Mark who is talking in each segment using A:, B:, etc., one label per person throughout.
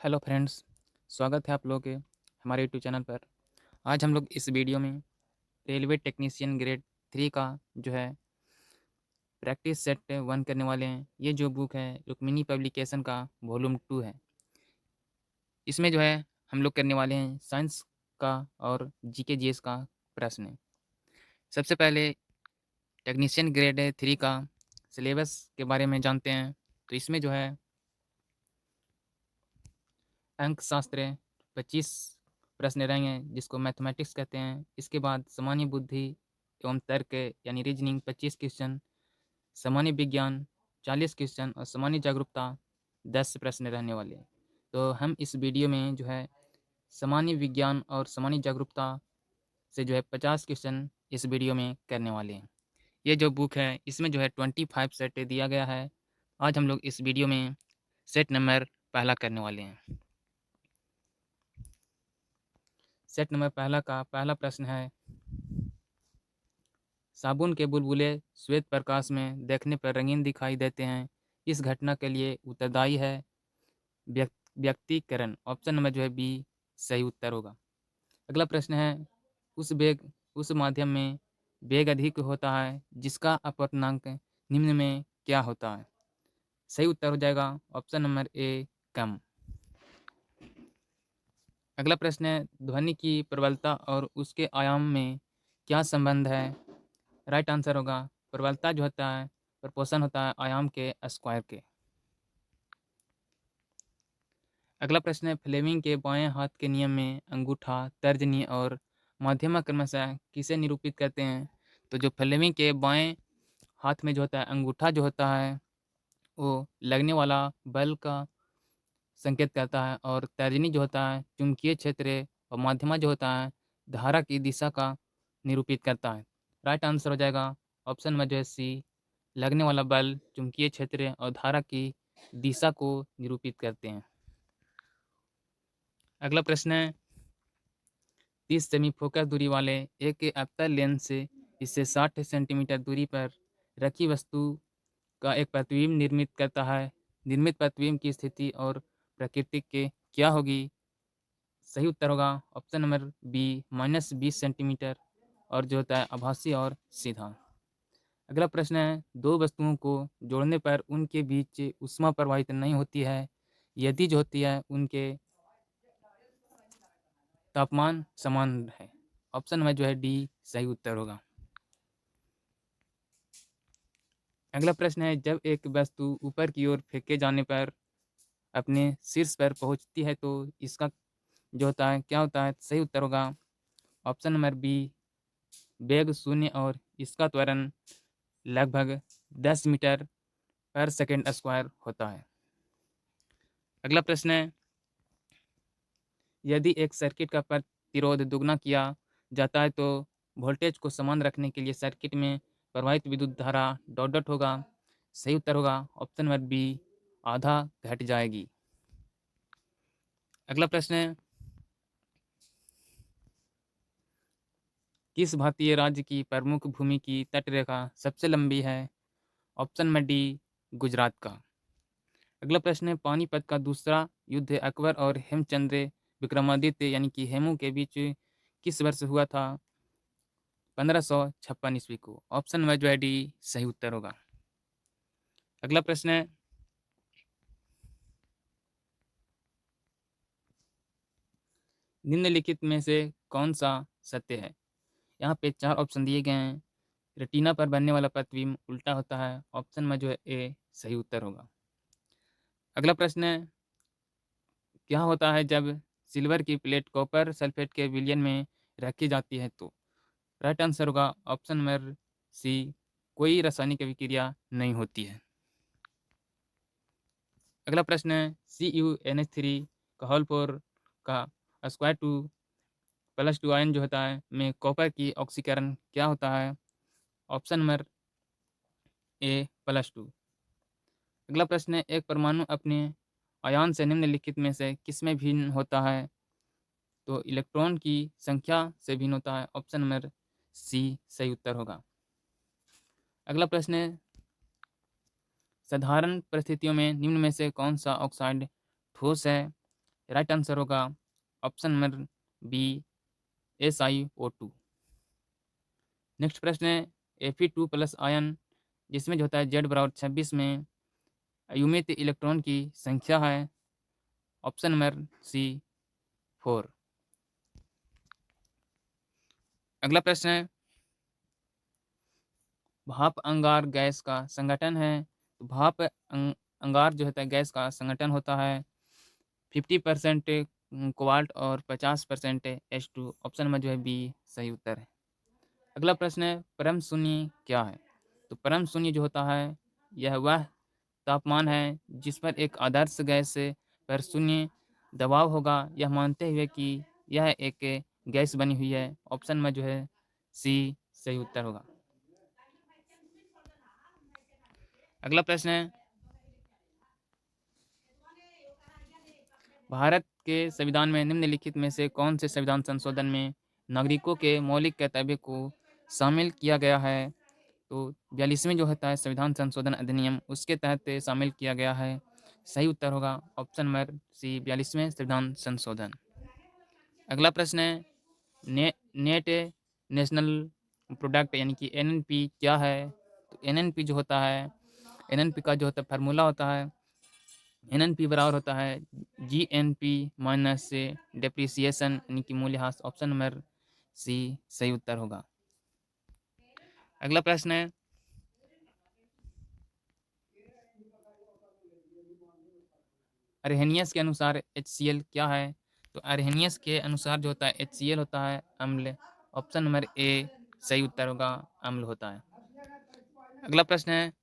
A: Hello friends, स्वागत है आप लोगों के हमारे यूट्यूब चैनल पर। आज हम लोग इस वीडियो में रेलवे टेक्नीशियन ग्रेड 3 का जो है प्रैक्टिस सेट 1 करने वाले हैं। ये जो बुक है रुक्मिनी पब्लिकेशन का वॉल्यूम 2 है। इसमें जो है हम लोग करने वाले हैं साइंस का और जीके जीएस का प्रश्न। सबसे पहले टेक्नीशियन ग्रेड 3 का सिलेबस के बारे में जानते हैं। तो इसमें जो है अंकशास्त्र 25 प्रश्न रहेंगे जिसको मैथमेटिक्स कहते हैं। इसके बाद सामान्य बुद्धि एवं तर्क यानी रीजनिंग 25 क्वेश्चन, सामान्य विज्ञान 40 क्वेश्चन और सामान्य जागरूकता 10 प्रश्न रहने वाले हैं। तो हम इस वीडियो में जो है सामान्य विज्ञान और सामान्य जागरूकता से जो है 50 क्वेश्चन इस वीडियो में करने वाले हैं। ये जो बुक है इसमें जो है 25 सेट दिया गया है। आज हम लोग इस वीडियो में सेट नंबर पहला करने वाले हैं। सेट नंबर पहला का पहला प्रश्न है, साबुन के बुलबुले श्वेत प्रकाश में देखने पर रंगीन दिखाई देते हैं। इस घटना के लिए उत्तरदायी है व्यक्तिकरण। ऑप्शन नंबर जो है बी सही उत्तर होगा। अगला प्रश्न है, उस माध्यम में वेग अधिक होता है जिसका अपवर्तनांक निम्न में क्या होता है। सही उत्तर हो जाएगा ऑप्शन नंबर ए कम। अगला प्रश्न है, ध्वनि की प्रबलता और उसके आयाम में क्या संबंध है। राइट आंसर होगा प्रबलता जो होता है प्रपोर्शन होता है आयाम के स्क्वायर के। अगला प्रश्न है, फ्लेमिंग के बाएं हाथ के नियम में अंगूठा, तर्जनी और मध्यमा क्रमशः किसे निरूपित करते हैं। तो जो फ्लेमिंग के बाएं हाथ में जो होता है अंगूठा जो होता है वो लगने वाला बल का संकेत करता है और तर्जनी जो होता है चुंबकीय क्षेत्र और मध्यमा जो होता है धारा की दिशा का निरूपित करता है। राइट आंसर हो जाएगा ऑप्शन में जो है सी, लगने वाला बल चुंबकीय क्षेत्र और धारा की दिशा को निरूपित करते हैं। अगला प्रश्न है, 30 सेमी फोकस दूरी वाले एक अवतल लेंस से इससे 60 सेंटीमीटर दूरी पर रखी वस्तु का एक प्रतिबिंब निर्मित करता है। निर्मित प्रतिबिंब की स्थिति और प्रकृति के क्या होगी। सही उत्तर होगा ऑप्शन नंबर बी -20 सेंटीमीटर और जो होता है आभासी और सीधा। अगला प्रश्न है, दो वस्तुओं को जोड़ने पर उनके बीच ऊष्मा प्रवाहित नहीं होती है यदि जो होती है उनके तापमान समान है। ऑप्शन में जो है डी सही उत्तर होगा। अगला प्रश्न है, जब एक वस्तु ऊपर की ओर फेंके जाने पर अपने शीर्ष पर पहुंचती है तो इसका जो होता है क्या होता है। सही उत्तर होगा ऑप्शन नंबर बी वेग शून्य और इसका त्वरण लगभग 10 मीटर पर सेकेंड स्क्वायर होता है। अगला प्रश्न है, यदि एक सर्किट का प्रतिरोध दुगना किया जाता है तो वोल्टेज को समान रखने के लिए सर्किट में प्रवाहित विद्युत धारा डॉट डॉट होगा। सही उत्तर होगा ऑप्शन नंबर बी आधा घट जाएगी। अगला प्रश्न है, किस भारतीय राज्य की प्रमुख भूमि की तटरेखा सबसे लंबी है। ऑप्शन में डी गुजरात का। अगला प्रश्न है, पानीपत का दूसरा युद्ध अकबर और हेमचंद्र विक्रमादित्य यानी कि हेमू के बीच किस वर्ष हुआ था। 1556 ईस्वी को। ऑप्शन में जो है डी सही उत्तर होगा। अगला प्रश्न है, निम्नलिखित में से कौन सा सत्य है। यहाँ पे 4 ऑप्शन दिए गए हैं। रेटिना पर बनने वाला प्रतिबिंब उल्टा होता है। ऑप्शन में जो है ए सही उत्तर होगा। अगला प्रश्न है, क्या होता है जब सिल्वर की प्लेट कॉपर सल्फेट के विलयन में रखी जाती है तो। राइट आंसर होगा ऑप्शन नंबर सी, कोई रासायनिक अभिक्रिया नहीं होती है। अगला प्रश्न है, CuNH3 का होल फोर का square two plus two ion जो होता है में कॉपर की ऑक्सीकरण क्या होता है। ऑप्शन नंबर ए +2। अगला प्रश्न है, एक परमाणु अपने आयन से निम्नलिखित में से किसमें भिन्न होता है। तो इलेक्ट्रॉन की संख्या से भिन्न होता है। ऑप्शन नंबर सी सही उत्तर होगा। अगला प्रश्न है, साधारण परिस्थितियों में निम्न में से कौन सा ऑक्साइड ठोस है। राइट आंसर होगा option number B SiO2। Next प्रश्न है Fe2+ आयन जिसमें जो होता है Z = 26 में अयुमित इलेक्ट्रॉन की संख्या है ऑप्शन नंबर सी 4। अगला प्रश्न है भाप अंगार गैस का संगठन है। तो भाप अंगार जो होता है गैस का संगठन होता है 50% कोबाल्ट और 50% H2। ऑप्शन में जो है बी सही उत्तर है। अगला प्रश्न है परम शून्य क्या है। तो परम शून्य जो होता है यह वह तापमान है जिस पर एक आदर्श गैस पर शून्य दबाव होगा, यह मानते हुए कि यह एक गैस बनी हुई है। ऑप्शन में जो है सी सही उत्तर होगा। अगला प्रश्न है भारत के संविधान में निम्नलिखित में से कौन से संविधान संशोधन में नागरिकों के मौलिक कर्तव्य को शामिल किया गया है। तो 42वें जो होता है संविधान संशोधन अधिनियम उसके तहत शामिल किया गया है। सही उत्तर होगा ऑप्शन नंबर सी 42वें संविधान संशोधन। अगला प्रश्न है नेट नेशनल प्रोडक्ट यानी कि NNP क्या है। तो NNP जो होता है NNP का जो होता है फार्मूला होता है NNP बराबर होता है GNP माइनस डेप्रिसिएशन यानी कि मूल्यह्रास। ऑप्शन नंबर सी सही उत्तर होगा। अगला प्रश्न है अरहेनियस के अनुसार HCl क्या है। तो अरहेनियस के अनुसार जो होता है HCl होता है अम्ल। ऑप्शन नंबर ए सही उत्तर होगा अम्ल होता है। अगला प्रश्न है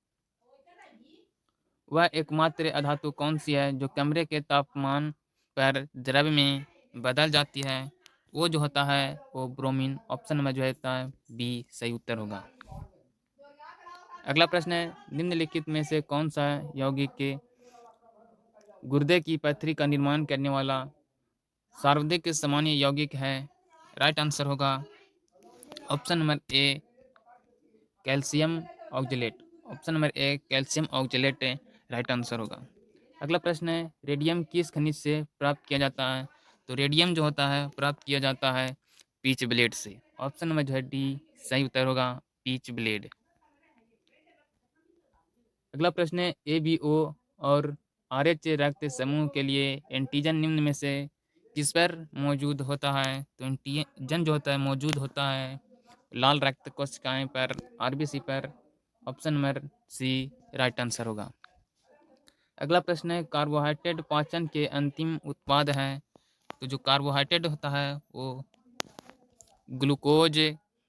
A: वह एकमात्र अधातु कौन सी है जो कमरे के तापमान पर द्रव्य में बदल जाती है। वो जो होता है वो ब्रोमीन। ऑप्शन में जो होता है बी सही उत्तर होगा। अगला प्रश्न है निम्नलिखित में से कौन सा यौगिक के गुर्दे की पथरी का निर्माण करने वाला सर्वाधिक सामान्य यौगिक है। राइट आंसर होगा ऑप्शन नंबर ए कैल्शियम ऑक्जेलेट। ऑप्शन नंबर ए कैल्शियम ऑक्जेलेट राइट आंसर होगा। अगला प्रश्न है रेडियम किस खनिज से प्राप्त किया जाता है। तो रेडियम जो होता है प्राप्त किया जाता है पीच ब्लेड से। ऑप्शन नंबर जो है डी सही उत्तर होगा पीच ब्लेड। अगला प्रश्न है ABO और RH रक्त समूह के लिए एंटीजन निम्न में से किस पर मौजूद होता है। तो एंटीजन जो होता है मौजूद होता है लाल रक्त कोशिकाएं पर RBC पर। Option number C right answer होगा। अगला प्रश्न है कार्बोहाइड्रेट पाचन के अंतिम उत्पाद है। तो जो कार्बोहाइड्रेट होता है वो ग्लूकोज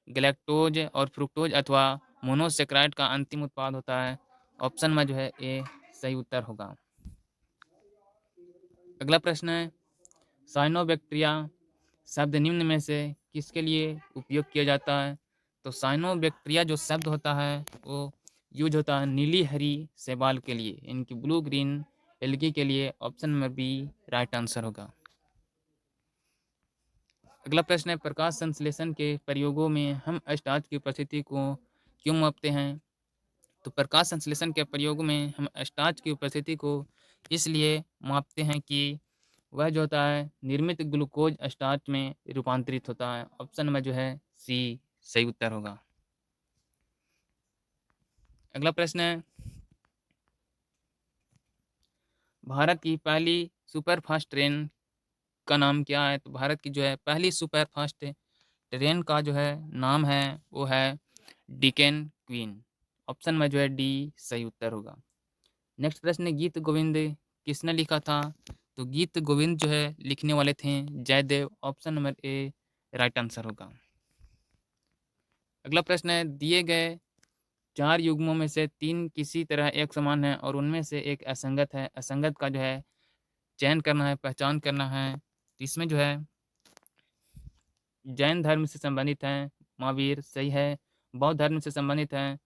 A: गैलेक्टोज और फ्रुक्टोज अथवा मोनोसेक्राइड का अंतिम उत्पाद होता है। ऑप्शन में जो है ए सही उत्तर होगा। अगला प्रश्न है साइनोबैक्टीरिया शब्द निम्न में से किसके लिए उपयोग किया जाता है। तो साइनोबैक्टीरिया जो शब्द होता है वो यूज होता है नीली हरी शैवाल के लिए इनकी ब्लू ग्रीन एल्गी के लिए। Option number B right answer होगा। अगला प्रश्न है प्रकाश संश्लेषण के प्रयोगों में हम स्टार्च की उपस्थिति को क्यों मापते हैं। तो प्रकाश संश्लेषण के प्रयोग में हम स्टार्च की उपस्थिति को इसलिए मापते हैं कि वह जो होता है निर्मित ग्लूकोज स्टार्च में रूपांतरित होता है। ऑप्शन में जो है सी सही उत्तर होगा। अगला प्रश्न है भारत की पहली सुपरफास्ट ट्रेन का नाम क्या है। तो भारत की जो है पहली सुपरफास्ट ट्रेन का जो है नाम है वो है डिकेन क्वीन। ऑप्शन में जो है डी सही उत्तर होगा। नेक्स्ट प्रश्न है गीत गोविंद किसने लिखा था। तो गीत गोविंद जो है लिखने वाले थे Jayadev. Option number A right answer होगा। अगला प्रश्न है दिए गए 4 युग्मों में से 3 किसी तरह एक समान है और उनमें से एक असंगत है। असंगत का जो है चयन करना है पहचान करना है। तो इसमें जो है जैन धर्म से संबंधित हैं महावीर सही है। बौद्ध धर्म से संबंधित हैं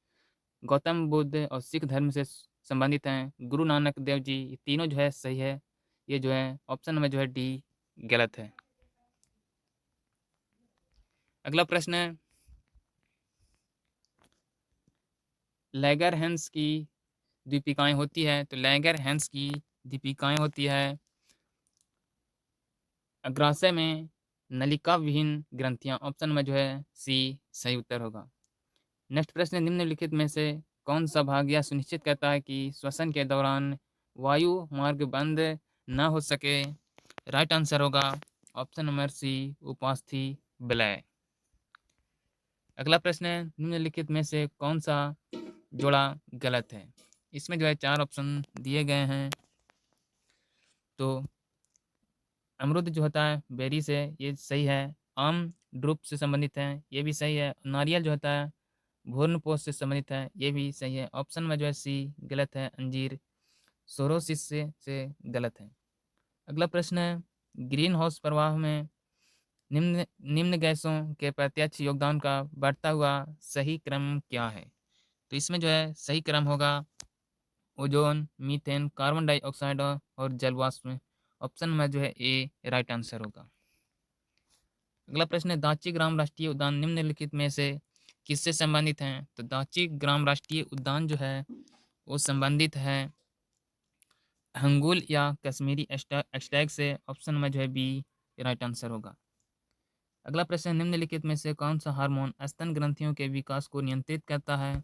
A: गौतम बुद्ध और सिख धर्म से संबंधित हैं गुरु नानक देव जी। ये तीनों जो है सही है। ये जो है ऑप्शन में जो है डी गलत है। अगला प्रश्न है लैगर-हैंस की दीपिकाएं होती है। तो लैगर-हैंस की दीपिकाएं होती है अग्राशय में नलिका विहीन ग्रंथियां, ऑप्शन में जो है सी सही उत्तर होगा। नेक्स्ट प्रश्न, निम्नलिखित में से कौन सा भाग यह सुनिश्चित करता है कि श्वसन के दौरान वायु मार्ग बंद न हो सके? राइट आंसर होगा ऑप्शन नंबर सी, उपास्थि विलय। अगला प्रश्न है, निम्नलिखित में से कौन सा जोड़ा गलत है? इसमें जो है 4 ऑप्शन दिए गए हैं। तो अमरूद जो होता है बेरी से, ये सही है। आम ड्रुप से संबंधित है, ये भी सही है। नारियल जो होता है भ्रूणपोष से संबंधित है, ये भी सही है। ऑप्शन में जो है सी गलत है, अंजीर सोरोसिस से गलत है। अगला प्रश्न है, ग्रीन हाउस प्रवाह में निम्न निम्न गैसों के प्रत्यक्ष योगदान का बढ़ता हुआ सही क्रम क्या है? तो इसमें जो है सही क्रम होगा ओजोन, मीथेन, कार्बन डाइऑक्साइड और जलवाष्प। ऑप्शन में जो है ए राइट आंसर होगा। अगला प्रश्न है, दाची ग्राम राष्ट्रीय उद्यान निम्नलिखित में से किससे संबंधित हैं? तो दाची ग्राम राष्ट्रीय उद्यान जो है वो संबंधित है हंगुल या कश्मीरी एस्टैग से। ऑप्शन में जो है बी राइट आंसर होगा। अगला प्रश्न, निम्नलिखित में से कौन सा हार्मोन स्तन ग्रंथियों के विकास को नियंत्रित करता है?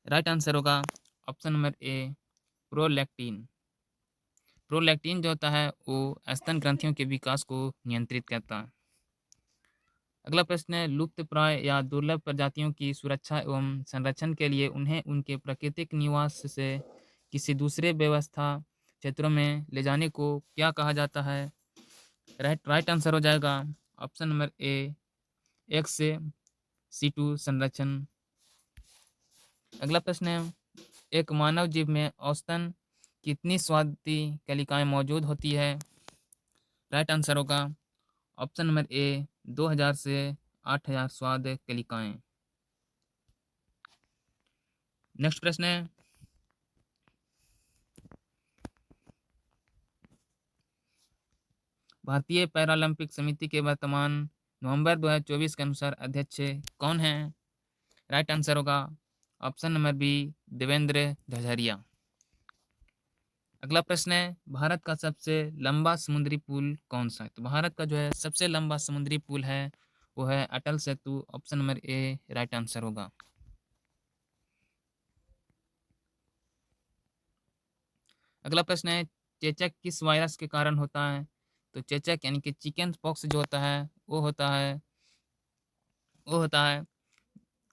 A: राइट आंसर होगा ऑप्शन नंबर ए प्रोलैक्टिन। प्रोलैक्टिन जो होता है वो स्तन ग्रंथियों के विकास को नियंत्रित करता है। अगला प्रश्न है, लुप्त प्राय या दुर्लभ प्रजातियों की सुरक्षा एवं संरक्षण के लिए उन्हें उनके प्राकृतिक निवास से किसी दूसरे व्यवस्था क्षेत्रों में ले जाने को क्या कहा जाता है? राइट आंसर हो जाएगा ऑप्शन नंबर ए एक्स से C2 संरक्षण। अगला प्रश्न है, एक मानव जीव में औसतन कितनी स्वादि कलिकाएं मौजूद होती है? राइट आंसर होगा ऑप्शन नंबर ए 2000 से 8000 स्वाद कलिकाएं। नेक्स्ट प्रश्न है, भारतीय पैरालंपिक समिति के वर्तमान नवंबर 2024 के अनुसार अध्यक्ष कौन है? राइट आंसर होगा option number B Devendra Jhajharia. अगला प्रश्न है, भारत का सबसे लंबा समुद्री पुल कौन सा है? तो भारत का जो है सबसे लंबा समुद्री पुल है वो है Atal Setu. Option number A right answer होगा। अगला प्रश्न है, चेचक किस वायरस के कारण होता है? तो चेचक यानी कि चिकन पॉक्स जो होता है वो होता है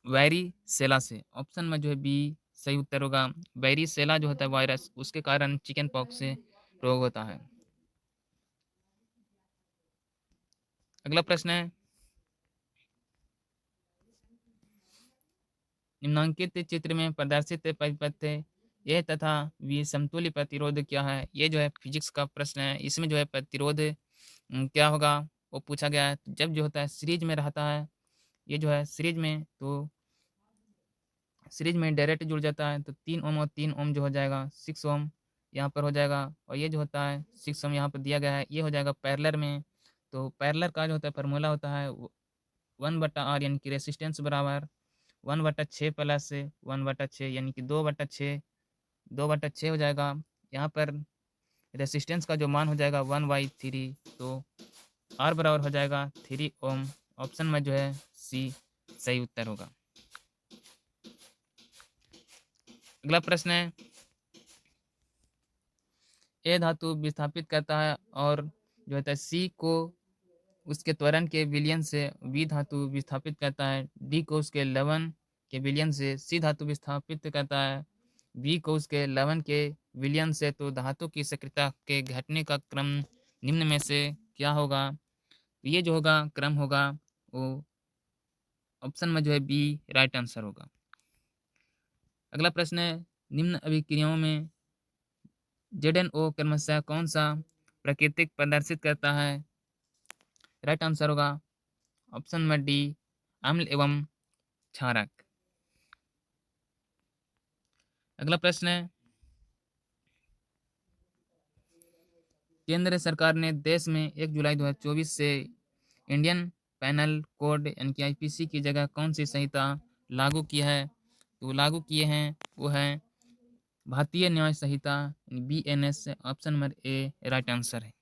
A: वायरीसेला से। ऑप्शन में जो है बी सही उत्तर होगा। वायरीसेला जो होता है वायरस, उसके कारण चिकन पॉक्स से रोग होता है। अगला प्रश्न है, निम्नांकित चित्र में प्रदर्शित परिपथ ए तथा वी समतुल्य प्रतिरोध क्या है? ये जो है फिजिक्स का प्रश्न है। इसमें जो है प्रतिरोध क्या होगा वो पूछा गया है। जब जो होता है सीरीज में रहता है, ये जो है सीरीज में डायरेक्ट जुड़ जाता है, तो 3 ओम और 3 ओम जो हो जाएगा 6 ओम यहाँ पर हो जाएगा। और ये जो होता है 6 ओम यहाँ पर दिया गया है, ये हो जाएगा पैरेलल में। तो पैरेलल का जो होता है फार्मूला होता है 1/r यानी कि रेसिस्टेंस बराबर 1/6 प्लस 1/6 यानी कि 2/6 हो जाएगा। यहाँ पर रेसिस्टेंस का जो मान हो जाएगा 1/3, तो R बराबर हो जाएगा 3 ओम। ऑप्शन में जो है सी सही उत्तर होगा। अगला प्रश्न है, ए धातु विस्थापित करता है और जो होता है सी को उसके त्वरण के विलयन से बी धातु विस्थापित करता है, डी को उसके लवण के विलयन से सी धातु विस्थापित करता है, बी को उसके लवण के विलयन से। तो धातु की सक्रियता के घटने का क्रम निम्न में से क्या होगा? ये जो होगा क्रम होगा वो ऑप्शन में जो है बी राइट आंसर होगा। अगला प्रश्न है, निम्न अभिक्रियाओं में ZnO क्रमशः कौन सा प्राकृतिक प्रदर्शित करता है? राइट आंसर होगा ऑप्शन में डी अम्ल एवं क्षारक। अगला प्रश्न है, केंद्र सरकार ने देश में 1 जुलाई 2024 से इंडियन पैनल कोड यानी कि IPC की जगह कौन सी संहिता लागू की है? तो लागू किए हैं वो है भारतीय न्याय संहिता BNS। Option number A right answer है।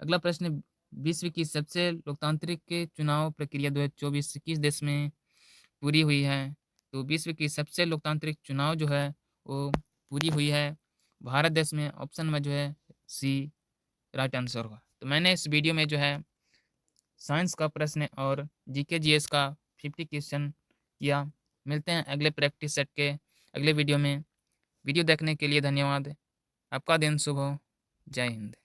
A: अगला प्रश्न, विश्व की सबसे लोकतांत्रिक के चुनाव प्रक्रिया 2024 किस देश में पूरी हुई है? तो विश्व की सबसे लोकतांत्रिक चुनाव जो है वो पूरी हुई है भारत देश में। ऑप्शन में जो है सी राइट आंसर होगा। तो मैंने इस वीडियो में जो है साइंस का प्रश्न और जीके जीएस का 50 क्वेश्चन किया। मिलते हैं अगले प्रैक्टिस सेट के अगले वीडियो में। वीडियो देखने के लिए धन्यवाद। आपका दिन शुभ हो। जय हिंद।